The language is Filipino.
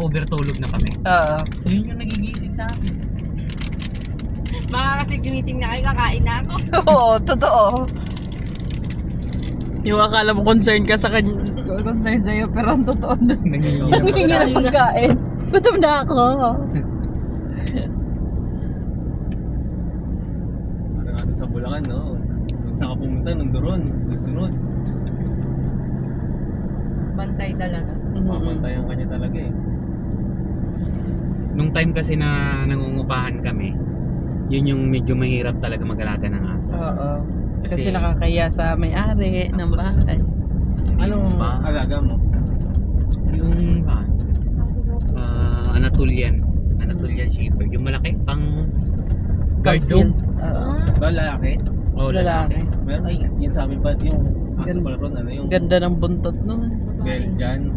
naka-overtulog na kami. Oo. Yun yung nagigising sa akin. Baka kasi ginising na kayo, kakain na ako. Oo, totoo. Yung akala mo concerned ka sa kanya, concerned sa'yo, pero ang totoo na. Nangingi ng pagkain. Gutom na ako. Parang kasi sa Bulacan, no? Kung saan ka pumunta, nandoon. Susunod. Bantay talaga. Papantayan ka niya talaga eh. Nung time kasi na nangungupahan kami, yun yung medyo mahirap talaga mag-alaga ng aso. Oo. Kasi nakakaya sa may-ari ng bahay. Anong alaga mo? Yung Anatolian Shepherd. Yung malaki, pang guard dog. Oo. Ba, lalaki? Oh, Lalaki. Meron, ay, yun sa amin pa, yung aso Gan- pala ron, ano yung Ganda ng buntot nun. Belgian.